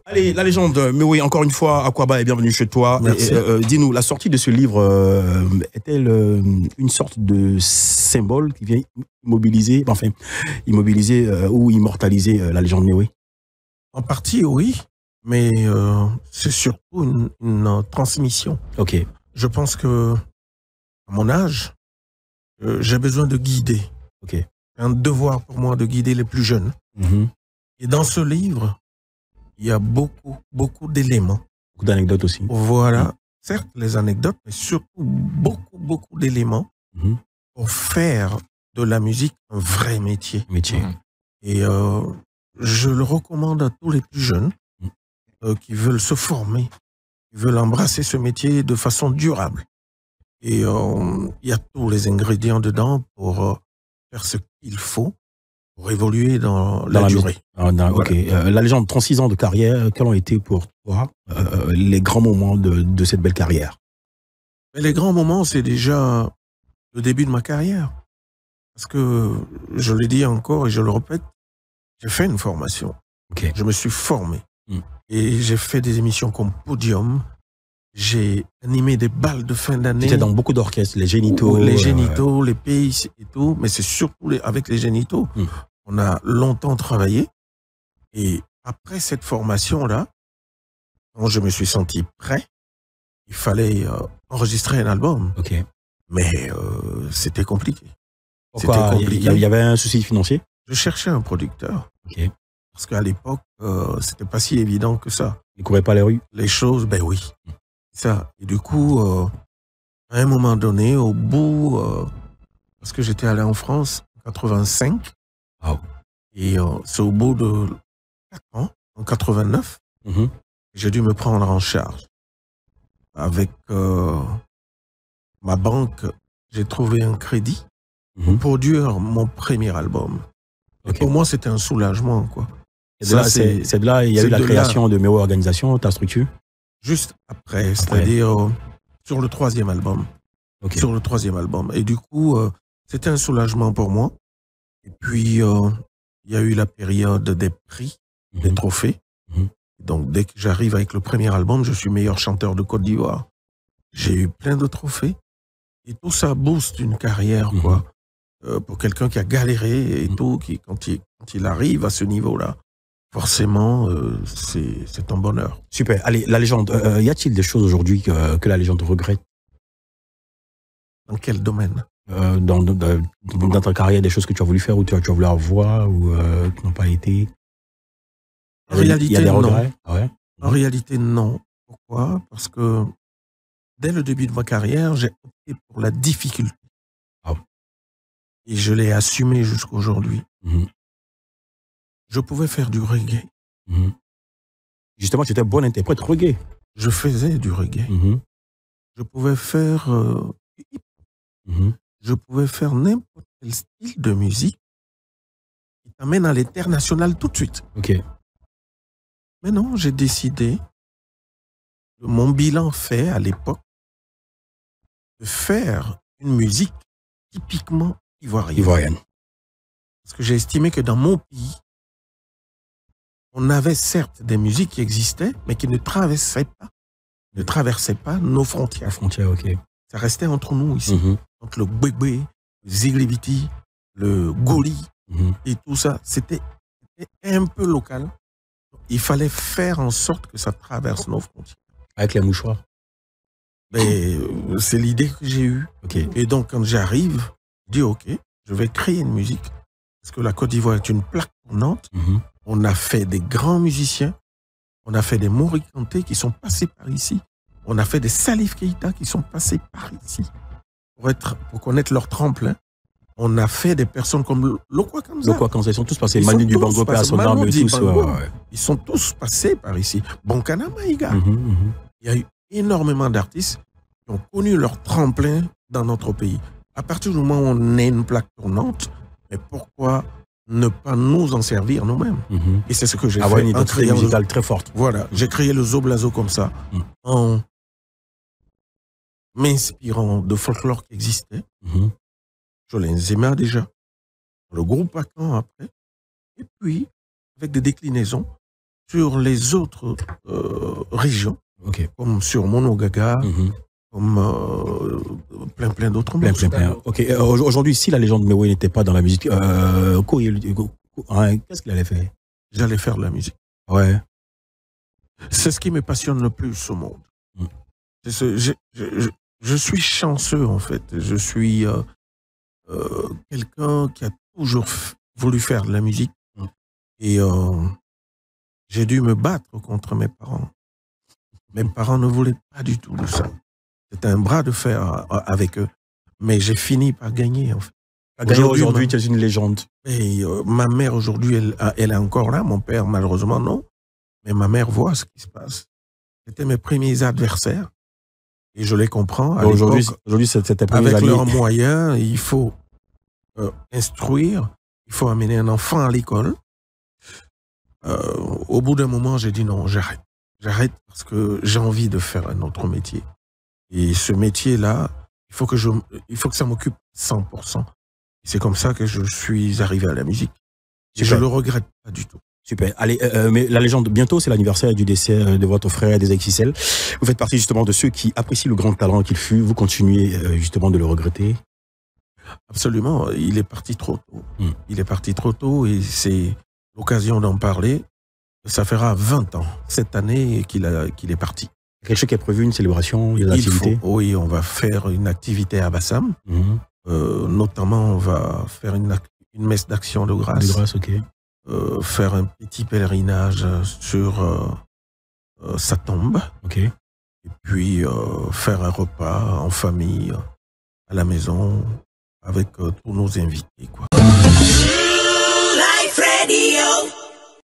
Allez, la légende, mais oui, encore une fois, Akwaba est bienvenue chez toi. Dis-nous, la sortie de ce livre est-elle une sorte de symbole qui vient immobiliser ou immortaliser la légende Méoué? En partie, oui, mais c'est surtout une transmission. Ok. Je pense que, à mon âge, j'ai besoin de guider. Ok. C'est un devoir pour moi de guider les plus jeunes. Et dans ce livre, il y a beaucoup d'éléments. Beaucoup d'anecdotes aussi. Voilà. Certes, les anecdotes, mais surtout beaucoup d'éléments pour faire de la musique un vrai métier. Et je le recommande à tous les plus jeunes qui veulent se former, qui veulent embrasser ce métier de façon durable. Et il y a tous les ingrédients dedans pour faire ce qu'il faut pour évoluer dans la durée. Voilà. Ok. La légende, 36 ans de carrière, quels ont été pour toi les grands moments de cette belle carrière? Mais les grands moments, c'est déjà le début de ma carrière. Parce que, je le dis encore et je le répète, j'ai fait une formation. Okay. Je me suis formé. Et j'ai fait des émissions comme Podium. J'ai animé des bals de fin d'année. Tu étais dans beaucoup d'orchestres, les Génitaux. Les Génitaux, les pays et tout. Mais c'est surtout avec les Génitaux. On a longtemps travaillé. Et après cette formation-là, quand je me suis senti prêt, il fallait enregistrer un album. Okay. Mais c'était compliqué. Pourquoi? Il y avait un souci financier? Je cherchais un producteur. Okay. Parce qu'à l'époque, c'était pas si évident que ça. Il courait pas les rues? Les choses, ben oui. Ça. Et du coup, à un moment donné, au bout, parce que j'étais allé en France en 85, et c'est au bout de 4 ans, en 89, j'ai dû me prendre en charge. Avec ma banque, j'ai trouvé un crédit pour produire mon premier album. Et pour moi, c'était un soulagement, quoi. C'est de là, il y a eu la création de Méoué Organisation, ta structure? Juste après. C'est-à-dire sur le 3e album. Okay. Sur le 3e album. Et du coup, c'était un soulagement pour moi. Et puis, il y a eu la période des prix, des trophées. Donc, dès que j'arrive avec le premier album, je suis meilleur chanteur de Côte d'Ivoire. J'ai eu plein de trophées. Et tout ça booste une carrière, quoi. Pour quelqu'un qui a galéré et tout, quand il arrive à ce niveau-là, forcément, c'est un bonheur. Super. Allez, la légende, y a-t-il des choses aujourd'hui que la légende regrette? Dans quel domaine? Dans ta carrière, des choses que tu as voulu faire ou tu as voulu avoir ou qui n'ont pas été? En réalité, il y a des regrets? non. Ah ouais? En réalité, non. Pourquoi? Parce que dès le début de ma carrière, j'ai opté pour la difficulté. Et je l'ai assumé jusqu'à aujourd'hui. Je pouvais faire du reggae. Justement, tu étais bon interprète reggae. Je faisais du reggae. Je pouvais faire du hip-hop. Je pouvais faire n'importe quel style de musique qui t'amène à l'international tout de suite. Ok. Mais non, j'ai décidé, de mon bilan fait à l'époque, de faire une musique typiquement ivoirienne. Parce que j'ai estimé que dans mon pays, on avait certes des musiques qui existaient, mais qui ne traversaient pas nos frontières. Ok. Ça restait entre nous ici. Entre le Gbegbe, le Ziglibiti, le Goli et tout ça. C'était un peu local. Il fallait faire en sorte que ça traverse nos frontières. Avec les mouchoirs? Mais c'est l'idée que j'ai eue. Okay. Et donc, quand j'arrive, je dis OK, je vais créer une musique. Parce que la Côte d'Ivoire est une plaque tournante. On a fait des grands musiciens. On a fait des Mori Kanté qui sont passés par ici. On a fait des Salif Keita qui sont passés par ici. Pour connaître leur tremplin. On a fait des personnes comme Lokwa Kanza. Lokwa Kanza, ils sont tous passés. Manu Dibango, ils sont tous passés par ici. Bonkana Maïga. Il y a eu énormément d'artistes qui ont connu leur tremplin dans notre pays. À partir du moment où on est une plaque tournante, mais pourquoi ne pas nous en servir nous-mêmes? Et c'est ce que j'ai fait. Avoir une identité musicale très forte. Voilà, j'ai créé le Zoblazo comme ça, en m'inspirant de folklore qui existait. Jolin Zema déjà, le groupe Akan après, et puis avec des déclinaisons sur les autres régions, comme sur Monogaga, comme plein d'autres morceaux. Ok. Aujourd'hui, si la légende Mewe n'était pas dans la musique, qu'est-ce qu'il allait faire? J'allais faire de la musique. Ouais. C'est ce qui me passionne le plus au monde. Je suis chanceux, en fait. Je suis quelqu'un qui a toujours voulu faire de la musique. Et j'ai dû me battre contre mes parents. Mes parents ne voulaient pas du tout de ça. C'était un bras de fer avec eux. Mais j'ai fini par gagner, en fait. Aujourd'hui, tu es une légende. Et ma mère, aujourd'hui, elle est encore là. Mon père, malheureusement, non. Mais ma mère voit ce qui se passe. C'était mes premiers adversaires. Et je les comprends. Aujourd'hui, c'était avec leurs moyens, il faut instruire. Il faut amener un enfant à l'école. Au bout d'un moment, j'ai dit non, j'arrête. J'arrête parce que j'ai envie de faire un autre métier. Et ce métier-là, il faut que ça m'occupe 100%. C'est comme ça que je suis arrivé à la musique. Et je le regrette pas du tout. Super. Allez, mais la légende, bientôt, c'est l'anniversaire du décès de votre frère des XXL. Vous faites partie justement de ceux qui apprécient le grand talent qu'il fut. Vous continuez justement de le regretter? Absolument. Il est parti trop tôt. Il est parti trop tôt et c'est l'occasion d'en parler. Ça fera 20 ans cette année qu'il est parti. Quelque chose qui est prévu, une célébration, une activité? Oui, on va faire une activité à Bassam. Notamment, on va faire une messe d'action de grâce. De grâce, ok. Faire un petit pèlerinage sur sa tombe. Ok. Et puis faire un repas en famille à la maison avec tous nos invités, quoi. Life Radio.